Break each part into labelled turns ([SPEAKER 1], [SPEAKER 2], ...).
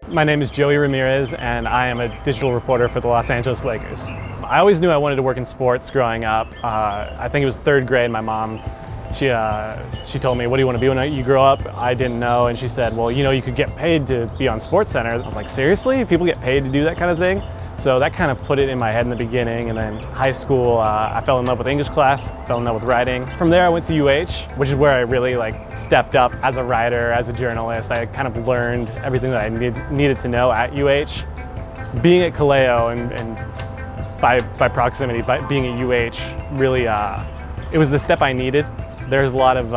[SPEAKER 1] My name is Joey Ramirez, and I am a digital reporter for the Los Angeles Lakers. I always knew I wanted to work in sports growing up. I think it was third grade. My mom, she told me, "What do you want to be when you grow up?" I didn't know, and she said, "Well, you could get paid to be on SportsCenter." I was like, "Seriously? People get paid to do that kind of thing?" So that kind of put it in my head in the beginning, and then high school, I fell in love with English class, fell in love with writing. From there, I went to UH, which is where I really stepped up as a writer, as a journalist. I kind of learned everything that I needed to know at UH. Being at Kaleo and by proximity, being at UH, really, it was the step I needed. There's a lot of,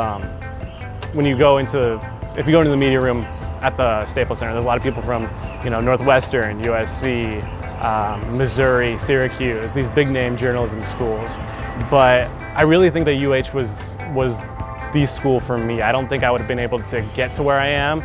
[SPEAKER 1] if you go into the media room at the Staples Center, there's a lot of people from, Northwestern, USC, Missouri, Syracuse, these big name journalism schools. But I really think that UH was the school for me. I don't think I would have been able to get to where I am.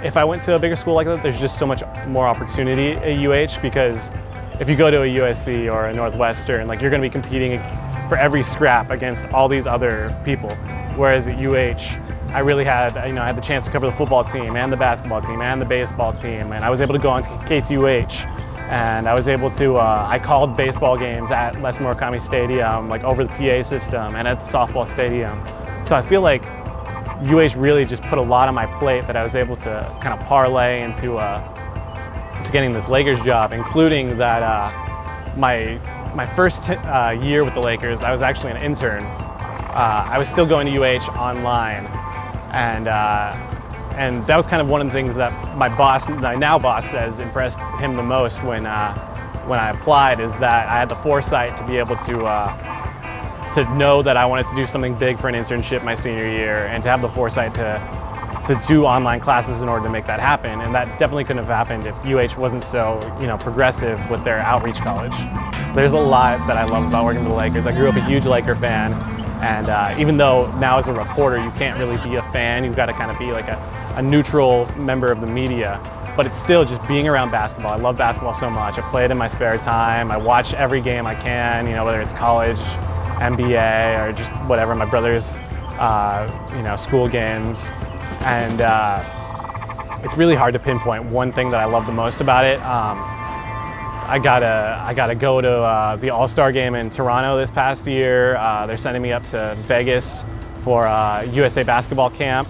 [SPEAKER 1] If I went to a bigger school like that, there's just so much more opportunity at UH, because if you go to a USC or a Northwestern, you're going to be competing for every scrap against all these other people. Whereas at UH, I really had, I had the chance to cover the football team and the basketball team and the baseball team, and I was able to go on to KTUH, and I was able to, I called baseball games at Les Murakami Stadium, over the PA system, and at the softball stadium. So I feel like UH really just put a lot on my plate that I was able to kind of parlay into getting this Lakers job, including that my first year with the Lakers, I was actually an intern. I was still going to UH online, and that was kind of one of the things that my now boss says impressed him the most when I applied, is that I had the foresight to be able to know that I wanted to do something big for an internship my senior year, and to have the foresight to do online classes in order to make that happen. And that definitely couldn't have happened if UH wasn't so progressive with their outreach college. There's a lot that I love about working with the Lakers. I grew up a huge Laker fan, and even though now as a reporter you can't really be a fan, you've got to kind of be a neutral member of the media, but it's still just being around basketball. I love basketball so much. I play it in my spare time. I watch every game I can, whether it's college, NBA, or just whatever, my brother's school games. And it's really hard to pinpoint one thing that I love the most about it. I gotta go to the All-Star game in Toronto this past year. They're sending me up to Vegas for USA basketball camp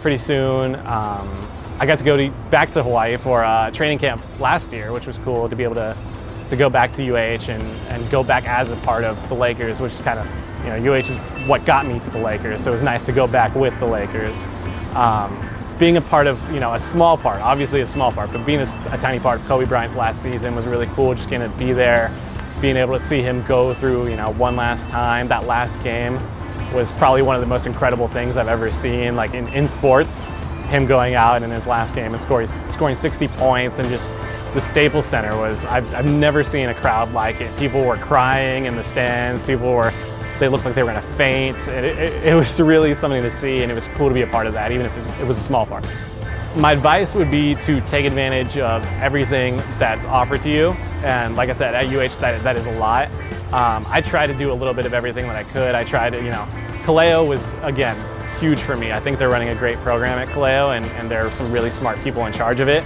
[SPEAKER 1] pretty soon. I got to go back to Hawaii for training camp last year, which was cool to be able to go back to UH and go back as a part of the Lakers, which is kind of, UH is what got me to the Lakers, so it was nice to go back with the Lakers. Being a part of, a small part, obviously a small part, but being a tiny part of Kobe Bryant's last season was really cool. Just getting to be there, being able to see him go through, one last time. That last game was probably one of the most incredible things I've ever seen, in sports. Him going out in his last game and scoring 60 points, and just the Staples Center was, I've never seen a crowd like it. People were crying in the stands. They looked like they were gonna faint. It was really something to see, and it was cool to be a part of that, even if it was a small part. My advice would be to take advantage of everything that's offered to you. And like I said, at UH, that is a lot. I tried to do a little bit of everything that I could. I tried to, Kaleo was, again, huge for me. I think they're running a great program at Kaleo, and there are some really smart people in charge of it.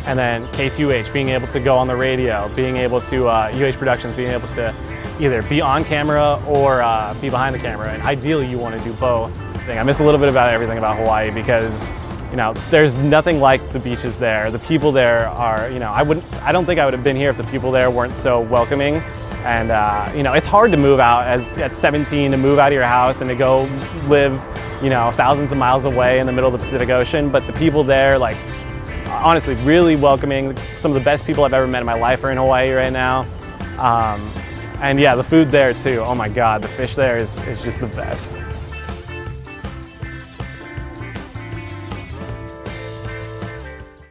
[SPEAKER 1] And then KTUH, being able to go on the radio, being able to, UH Productions, being able to either be on camera or be behind the camera, and ideally you want to do both. I miss a little bit about everything about Hawaii, because there's nothing like the beaches there. The people there are, I don't think I would have been here if the people there weren't so welcoming. And it's hard to move out at 17, to move out of your house and to go live thousands of miles away in the middle of the Pacific Ocean, but the people there, honestly, really welcoming. Some of the best people I've ever met in my life are in Hawaii right now. And yeah, the food there too, oh my God, the fish there is just the best.